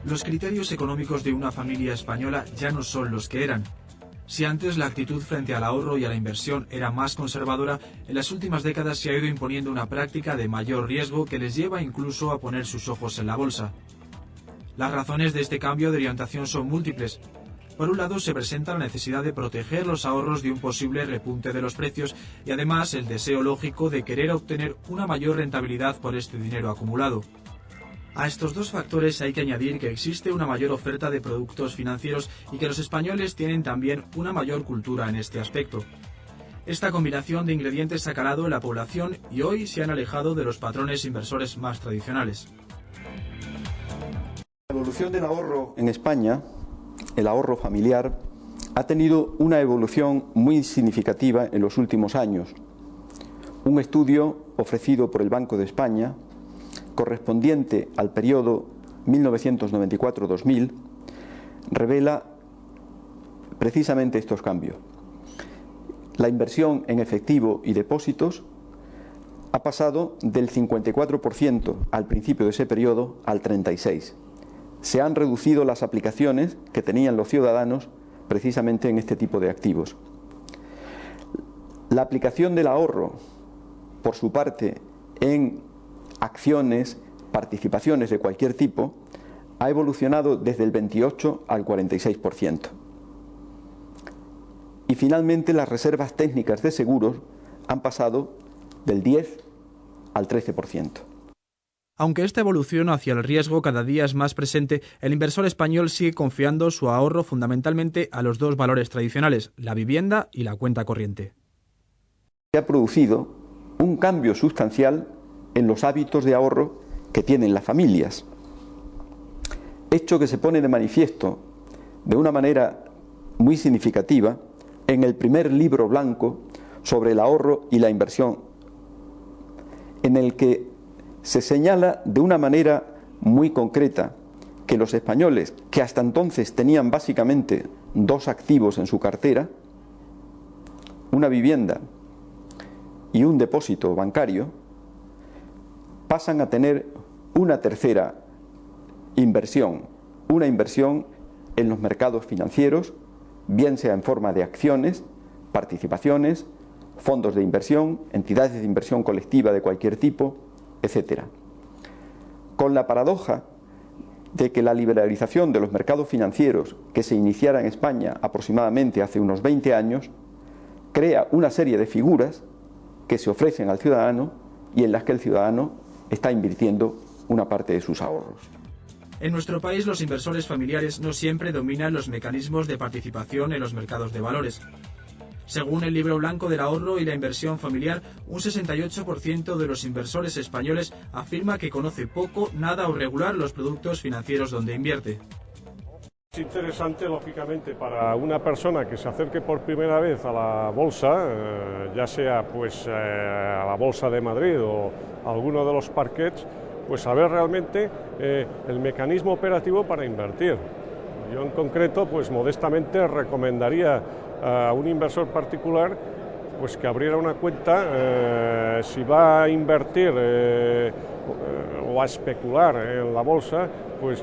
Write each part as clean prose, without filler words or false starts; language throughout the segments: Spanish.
Los criterios económicos de una familia española ya no son los que eran. Si antes la actitud frente al ahorro y a la inversión era más conservadora, en las últimas décadas se ha ido imponiendo una práctica de mayor riesgo que les lleva incluso a poner sus ojos en la bolsa. Las razones de este cambio de orientación son múltiples. Por un lado, se presenta la necesidad de proteger los ahorros de un posible repunte de los precios y además el deseo lógico de querer obtener una mayor rentabilidad por este dinero acumulado. A estos dos factores hay que añadir que existe una mayor oferta de productos financieros y que los españoles tienen también una mayor cultura en este aspecto. Esta combinación de ingredientes ha calado en la población y hoy se han alejado de los patrones inversores más tradicionales. La evolución del ahorro en España, el ahorro familiar, ha tenido una evolución muy significativa en los últimos años. Un estudio ofrecido por el Banco de España, correspondiente al periodo 1994-2000, revela precisamente estos cambios. La inversión en efectivo y depósitos ha pasado del 54% al principio de ese periodo al 36%. Se han reducido las aplicaciones que tenían los ciudadanos precisamente en este tipo de activos. La aplicación del ahorro, por su parte, en acciones, participaciones de cualquier tipo, ha evolucionado desde el 28 al 46%. Y finalmente las reservas técnicas de seguros han pasado del 10 al 13%. Aunque esta evolución hacia el riesgo cada día es más presente, el inversor español sigue confiando su ahorro fundamentalmente a los dos valores tradicionales, la vivienda y la cuenta corriente. Se ha producido un cambio sustancial en los hábitos de ahorro que tienen las familias, hecho que se pone de manifiesto de una manera muy significativa en el primer libro blanco sobre el ahorro y la inversión, en el que se señala de una manera muy concreta que los españoles, que hasta entonces tenían básicamente dos activos en su cartera, una vivienda y un depósito bancario, pasan a tener una tercera inversión, una inversión en los mercados financieros, bien sea en forma de acciones, participaciones, fondos de inversión, entidades de inversión colectiva de cualquier tipo, etc. Con la paradoja de que la liberalización de los mercados financieros que se iniciara en España aproximadamente hace unos 20 años, crea una serie de figuras que se ofrecen al ciudadano y en las que el ciudadano está invirtiendo una parte de sus ahorros. En nuestro país los inversores familiares no siempre dominan los mecanismos de participación en los mercados de valores. Según el Libro Blanco del Ahorro y la Inversión Familiar, un 68% de los inversores españoles afirma que conoce poco, nada o regular los productos financieros donde invierte. Es interesante, lógicamente, para una persona que se acerque por primera vez a la bolsa, ya sea pues a la Bolsa de Madrid o a alguno de los parquets, pues saber realmente el mecanismo operativo para invertir. Yo en concreto, pues modestamente recomendaría a un inversor particular pues que abriera una cuenta, si va a invertir o a especular en la bolsa, pues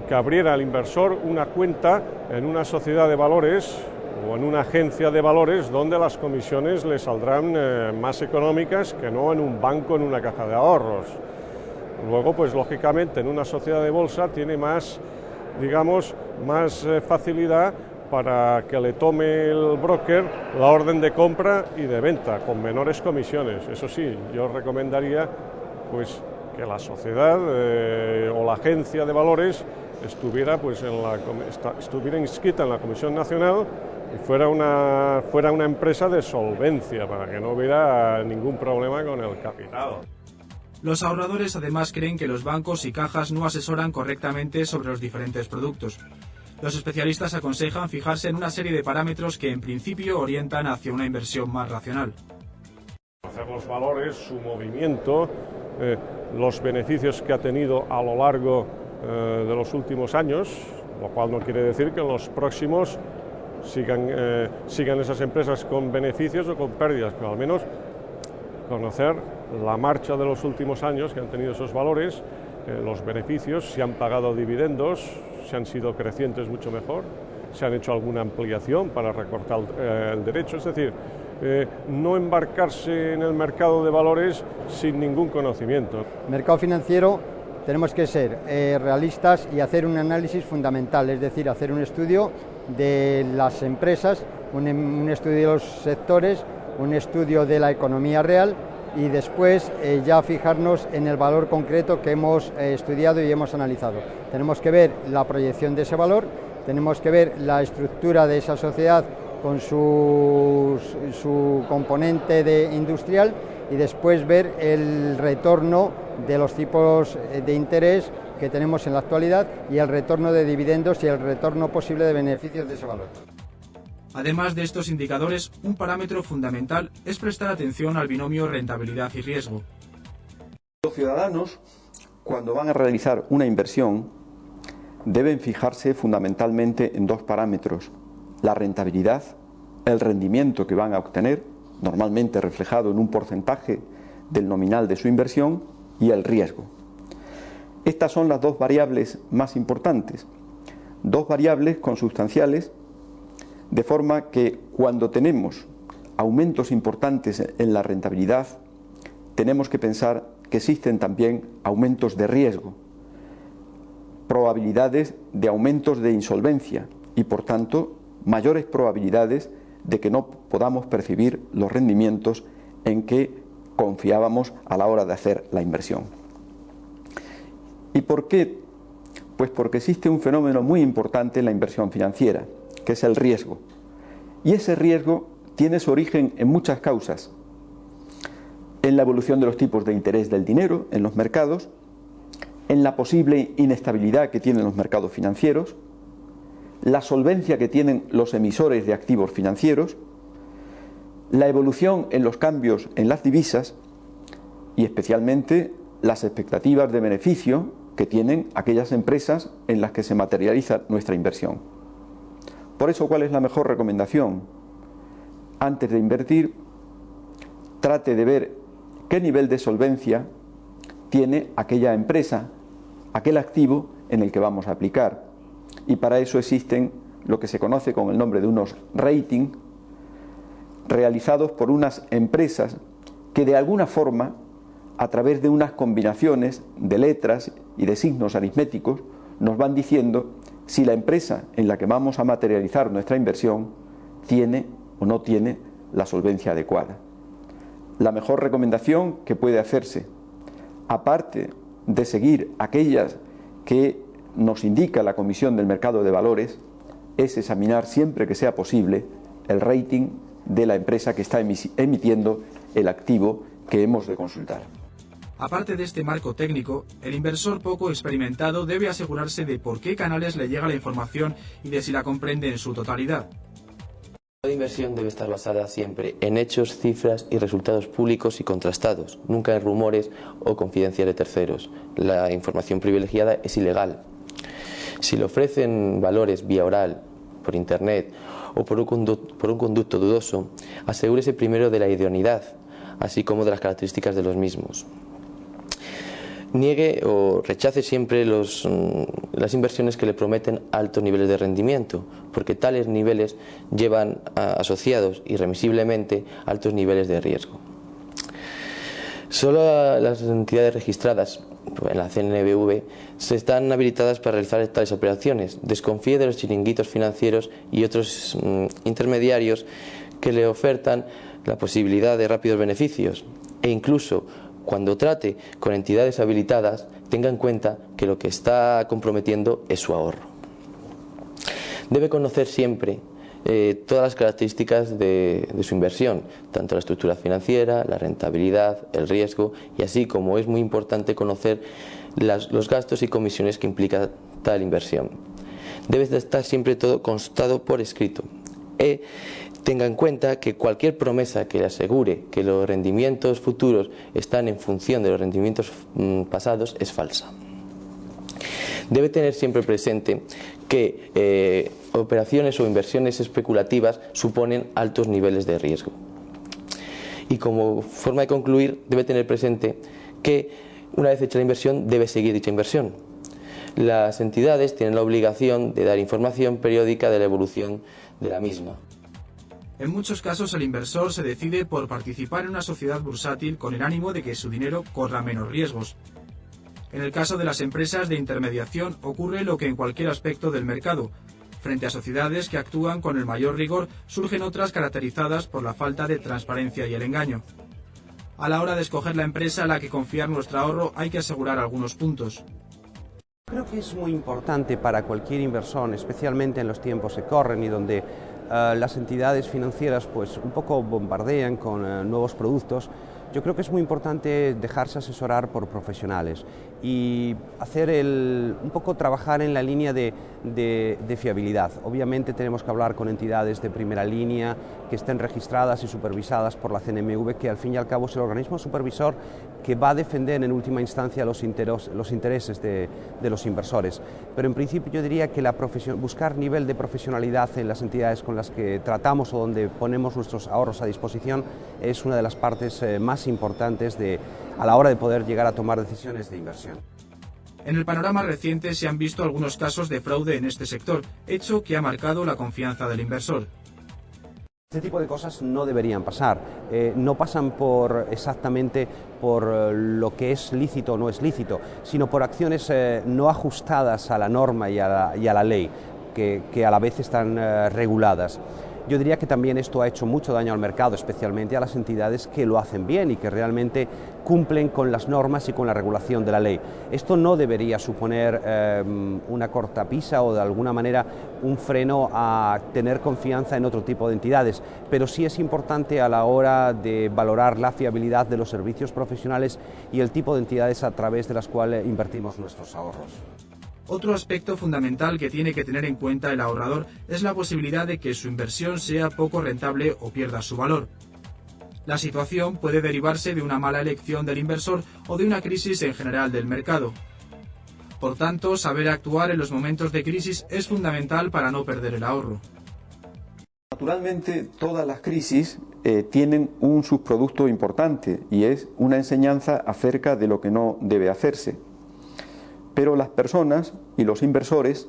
que abriera al inversor una cuenta en una sociedad de valores o en una agencia de valores donde las comisiones le saldrán más económicas que no en un banco, en una caja de ahorros. Luego, pues lógicamente en una sociedad de bolsa tiene más, digamos, más facilidad para que le tome el broker la orden de compra y de venta con menores comisiones. Eso sí, yo recomendaría pues que la sociedad o la agencia de valores estuviera pues estuviera inscrita en la Comisión Nacional y fuera una empresa de solvencia para que no hubiera ningún problema con el capital. Los ahorradores además creen que los bancos y cajas no asesoran correctamente sobre los diferentes productos. Los especialistas aconsejan fijarse en una serie de parámetros que en principio orientan hacia una inversión más racional. Conocer los valores, su movimiento, los beneficios que ha tenido a lo largo de los últimos años, lo cual no quiere decir que en los próximos sigan esas empresas con beneficios o con pérdidas, pero al menos conocer la marcha de los últimos años que han tenido esos valores los beneficios, si han pagado dividendos, si han sido crecientes mucho mejor, si han hecho alguna ampliación para recortar el derecho, es decir, no embarcarse en el mercado de valores sin ningún conocimiento. Mercado financiero tenemos que ser realistas y hacer un análisis fundamental, es decir, hacer un estudio de las empresas, un estudio de los sectores, un estudio de la economía real y después ya fijarnos en el valor concreto que hemos estudiado y hemos analizado. Tenemos que ver la proyección de ese valor, tenemos que ver la estructura de esa sociedad con su componente industrial y después ver el retorno de los tipos de interés que tenemos en la actualidad y el retorno de dividendos y el retorno posible de beneficios de ese valor. Además de estos indicadores, un parámetro fundamental es prestar atención al binomio rentabilidad y riesgo. Los ciudadanos, cuando van a realizar una inversión, deben fijarse fundamentalmente en dos parámetros: la rentabilidad, el rendimiento que van a obtener, normalmente reflejado en un porcentaje del nominal de su inversión, y el riesgo. Estas son las dos variables más importantes, dos variables consubstanciales, de forma que cuando tenemos aumentos importantes en la rentabilidad, tenemos que pensar que existen también aumentos de riesgo, probabilidades de aumentos de insolvencia y, por tanto, mayores probabilidades de que no podamos percibir los rendimientos en que confiábamos a la hora de hacer la inversión. ¿Y por qué? Pues porque existe un fenómeno muy importante en la inversión financiera, que es el riesgo. Y ese riesgo tiene su origen en muchas causas: en la evolución de los tipos de interés del dinero en los mercados, en la posible inestabilidad que tienen los mercados financieros, la solvencia que tienen los emisores de activos financieros, la evolución en los cambios en las divisas y especialmente las expectativas de beneficio que tienen aquellas empresas en las que se materializa nuestra inversión. Por eso, ¿cuál es la mejor recomendación? Antes de invertir, trate de ver qué nivel de solvencia tiene aquella empresa, aquel activo en el que vamos a aplicar. Y para eso existen lo que se conoce con el nombre de unos rating, realizados por unas empresas que de alguna forma, a través de unas combinaciones de letras y de signos aritméticos, nos van diciendo si la empresa en la que vamos a materializar nuestra inversión tiene o no tiene la solvencia adecuada. La mejor recomendación que puede hacerse, aparte de seguir aquellas que nos indica la Comisión del Mercado de Valores, es examinar siempre que sea posible el rating de la empresa que está emitiendo el activo que hemos de consultar. Aparte de este marco técnico, el inversor poco experimentado debe asegurarse de por qué canales le llega la información y de si la comprende en su totalidad. La inversión debe estar basada siempre en hechos, cifras y resultados públicos y contrastados, nunca en rumores o confidencias de terceros. La información privilegiada es ilegal. Si le ofrecen valores vía oral, por internet o por un conducto dudoso, asegúrese primero de la idoneidad, así como de las características de los mismos. Niegue o rechace siempre las inversiones que le prometen altos niveles de rendimiento, porque tales niveles llevan asociados irremisiblemente altos niveles de riesgo. Solo las entidades registradas en la CNBV se están habilitadas para realizar tales operaciones. Desconfíe de los chiringuitos financieros y otros intermediarios que le ofertan la posibilidad de rápidos beneficios, e incluso cuando trate con entidades habilitadas, tenga en cuenta que lo que está comprometiendo es su ahorro. Debe conocer siempre todas las características de su inversión, tanto la estructura financiera, la rentabilidad, el riesgo, y así como es muy importante conocer los gastos y comisiones que implica tal inversión. Debe estar siempre todo constado por escrito. Tenga en cuenta que cualquier promesa que le asegure que los rendimientos futuros están en función de los rendimientos pasados es falsa. Debe tener siempre presente que operaciones o inversiones especulativas suponen altos niveles de riesgo. Y como forma de concluir, debe tener presente que una vez hecha la inversión, debe seguir dicha inversión. Las entidades tienen la obligación de dar información periódica de la evolución de la misma. En muchos casos el inversor se decide por participar en una sociedad bursátil con el ánimo de que su dinero corra menos riesgos. En el caso de las empresas de intermediación ocurre lo que en cualquier aspecto del mercado. Frente a sociedades que actúan con el mayor rigor, surgen otras caracterizadas por la falta de transparencia y el engaño. A la hora de escoger la empresa a la que confiar nuestro ahorro hay que asegurar algunos puntos. Creo que es muy importante para cualquier inversor, especialmente en los tiempos que corren y donde las entidades financieras pues un poco bombardean con nuevos productos. Yo creo que es muy importante dejarse asesorar por profesionales y hacer un poco trabajar en la línea de fiabilidad. Obviamente tenemos que hablar con entidades de primera línea que estén registradas y supervisadas por la CNMV, que al fin y al cabo es el organismo supervisor que va a defender en última instancia los intereses de los inversores. Pero en principio yo diría que buscar nivel de profesionalidad en las entidades con las que tratamos o donde ponemos nuestros ahorros a disposición es una de las partes más importantes a la hora de poder llegar a tomar decisiones de inversión. En el panorama reciente se han visto algunos casos de fraude en este sector, hecho que ha marcado la confianza del inversor. Este tipo de cosas no deberían pasar, no pasan exactamente por lo que es lícito o no es lícito, sino por acciones no ajustadas a la norma y a la ley, que a la vez están reguladas. Yo diría que también esto ha hecho mucho daño al mercado, especialmente a las entidades que lo hacen bien y que realmente cumplen con las normas y con la regulación de la ley. Esto no debería suponer una cortapisa o de alguna manera un freno a tener confianza en otro tipo de entidades, pero sí es importante a la hora de valorar la fiabilidad de los servicios profesionales y el tipo de entidades a través de las cuales invertimos nuestros ahorros. Otro aspecto fundamental que tiene que tener en cuenta el ahorrador es la posibilidad de que su inversión sea poco rentable o pierda su valor. La situación puede derivarse de una mala elección del inversor o de una crisis en general del mercado. Por tanto, saber actuar en los momentos de crisis es fundamental para no perder el ahorro. Naturalmente, todas las crisis tienen un subproducto importante y es una enseñanza acerca de lo que no debe hacerse. Pero las personas y los inversores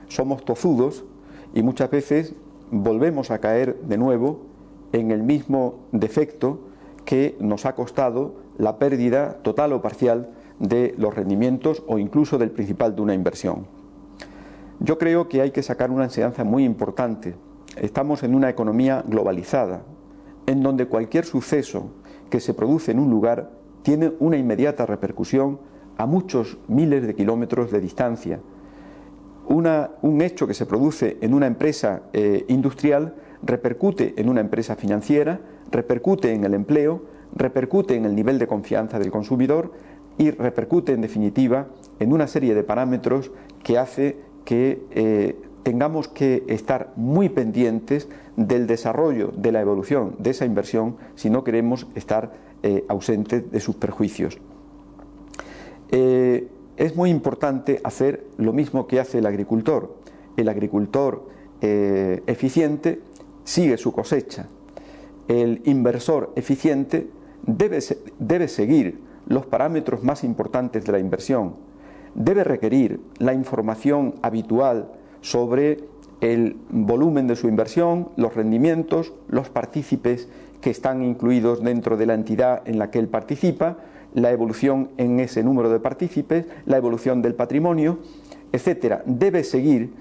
somos tozudos y muchas veces volvemos a caer de nuevo en el mismo defecto que nos ha costado la pérdida total o parcial de los rendimientos o incluso del principal de una inversión. Yo creo que hay que sacar una enseñanza muy importante. Estamos en una economía globalizada, en donde cualquier suceso que se produce en un lugar tiene una inmediata repercusión a muchos miles de kilómetros de distancia. Un hecho que se produce en una empresa industrial repercute en una empresa financiera, repercute en el empleo, repercute en el nivel de confianza del consumidor y repercute en definitiva en una serie de parámetros que hace que tengamos que estar muy pendientes del desarrollo, de la evolución de esa inversión si no queremos estar ausentes de sus perjuicios. Es muy importante hacer lo mismo que hace el agricultor. El agricultor eficiente sigue su cosecha. El inversor eficiente debe seguir los parámetros más importantes de la inversión. Debe requerir la información habitual sobre el volumen de su inversión, los rendimientos, los partícipes que están incluidos dentro de la entidad en la que él participa, la evolución en ese número de partícipes, la evolución del patrimonio, etcétera. Debe seguir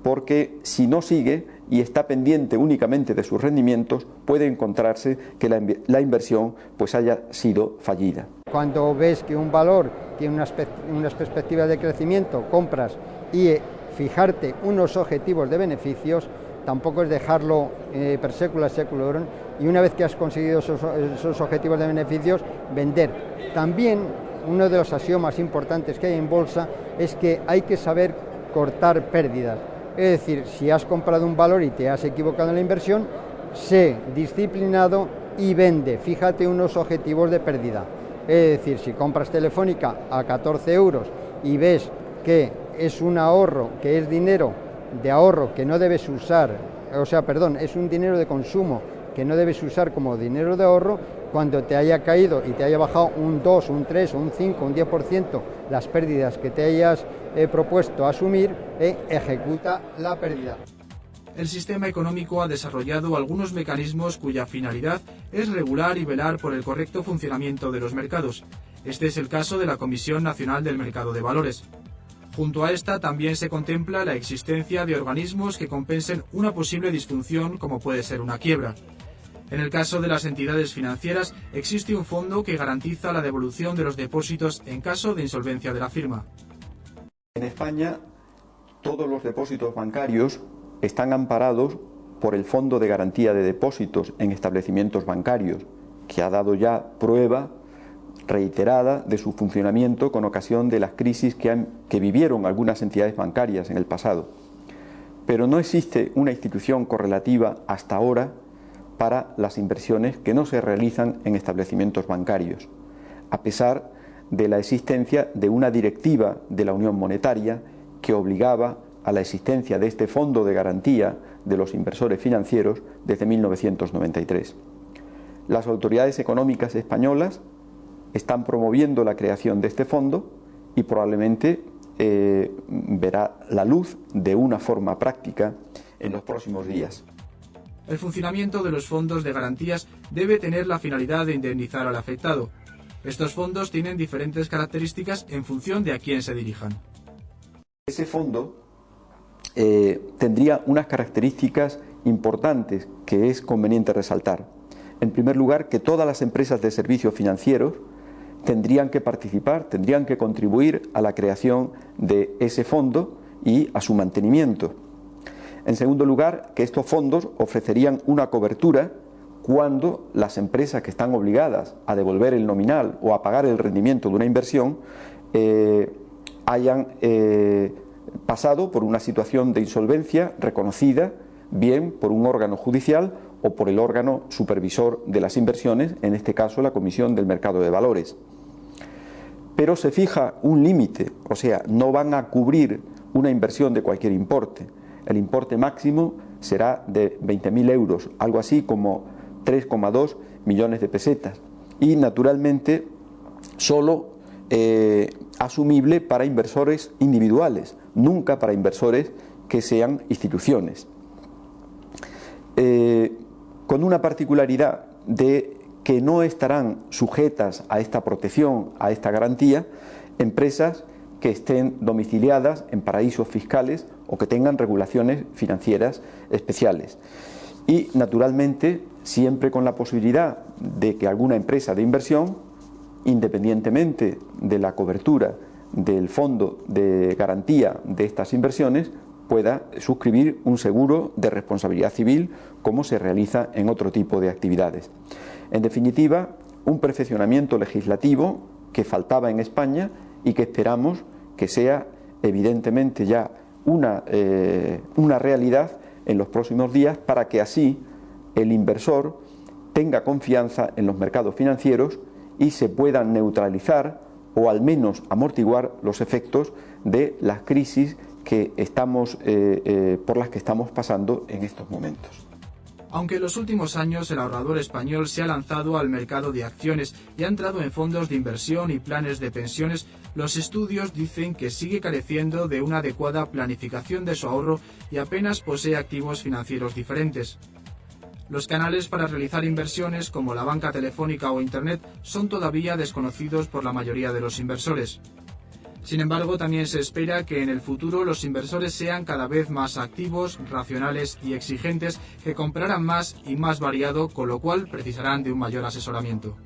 porque si no sigue y está pendiente únicamente de sus rendimientos, puede encontrarse que la inversión pues haya sido fallida. Cuando ves que un valor tiene unas perspectivas de crecimiento, compras y fijarte unos objetivos de beneficios, tampoco es dejarlo per secula seculorum, y una vez que has conseguido esos objetivos de beneficios, vender. También uno de los axiomas importantes que hay en bolsa es que hay que saber cortar pérdidas. Es decir, si has comprado un valor y te has equivocado en la inversión, sé disciplinado y vende. Fíjate unos objetivos de pérdida. Es decir, si compras Telefónica a 14 euros y ves que es un ahorro, que es dinero de ahorro que no debes usar, es un dinero de consumo que no debes usar como dinero de ahorro, cuando te haya caído y te haya bajado un 2, un 3, un 5, un 10% las pérdidas que te hayas propuesto asumir, ejecuta la pérdida. El sistema económico ha desarrollado algunos mecanismos cuya finalidad es regular y velar por el correcto funcionamiento de los mercados. Este es el caso de la Comisión Nacional del Mercado de Valores. Junto a esta también se contempla la existencia de organismos que compensen una posible disfunción como puede ser una quiebra. En el caso de las entidades financieras existe un fondo que garantiza la devolución de los depósitos en caso de insolvencia de la firma. En España, todos los depósitos bancarios están amparados por el Fondo de Garantía de Depósitos en Establecimientos Bancarios, que ha dado ya prueba reiterada de su funcionamiento con ocasión de las crisis que vivieron algunas entidades bancarias en el pasado. Pero no existe una institución correlativa hasta ahora para las inversiones que no se realizan en establecimientos bancarios, a pesar de la existencia de una directiva de la Unión Monetaria que obligaba a la existencia de este fondo de garantía de los inversores financieros desde 1993. Las autoridades económicas españolas están promoviendo la creación de este fondo y probablemente verá la luz de una forma práctica en los próximos días. El funcionamiento de los fondos de garantías debe tener la finalidad de indemnizar al afectado. Estos fondos tienen diferentes características en función de a quién se dirijan. Ese fondo tendría unas características importantes que es conveniente resaltar. En primer lugar, que todas las empresas de servicios financieros tendrían que participar, tendrían que contribuir a la creación de ese fondo y a su mantenimiento. En segundo lugar, que estos fondos ofrecerían una cobertura cuando las empresas que están obligadas a devolver el nominal o a pagar el rendimiento de una inversión hayan pasado por una situación de insolvencia reconocida bien por un órgano judicial o por el órgano supervisor de las inversiones, en este caso la Comisión del Mercado de Valores. Pero se fija un límite, o sea, no van a cubrir una inversión de cualquier importe. El importe máximo será de 20.000 euros, algo así como 3,2 millones de pesetas. Y naturalmente solo asumible para inversores individuales, nunca para inversores que sean instituciones. Con una particularidad de que no estarán sujetas a esta protección, a esta garantía, empresas que estén domiciliadas en paraísos fiscales o que tengan regulaciones financieras especiales. Y, naturalmente, siempre con la posibilidad de que alguna empresa de inversión, independientemente de la cobertura del fondo de garantía de estas inversiones, pueda suscribir un seguro de responsabilidad civil como se realiza en otro tipo de actividades. En definitiva, un perfeccionamiento legislativo que faltaba en España y que esperamos que sea evidentemente ya una realidad en los próximos días para que así el inversor tenga confianza en los mercados financieros y se puedan neutralizar o al menos amortiguar los efectos de las crisis que por las que estamos pasando en estos momentos. Aunque en los últimos años el ahorrador español se ha lanzado al mercado de acciones y ha entrado en fondos de inversión y planes de pensiones, los estudios dicen que sigue careciendo de una adecuada planificación de su ahorro y apenas posee activos financieros diferentes. Los canales para realizar inversiones, como la banca telefónica o Internet, son todavía desconocidos por la mayoría de los inversores. Sin embargo, también se espera que en el futuro los inversores sean cada vez más activos, racionales y exigentes, que comprarán más y más variado, con lo cual precisarán de un mayor asesoramiento.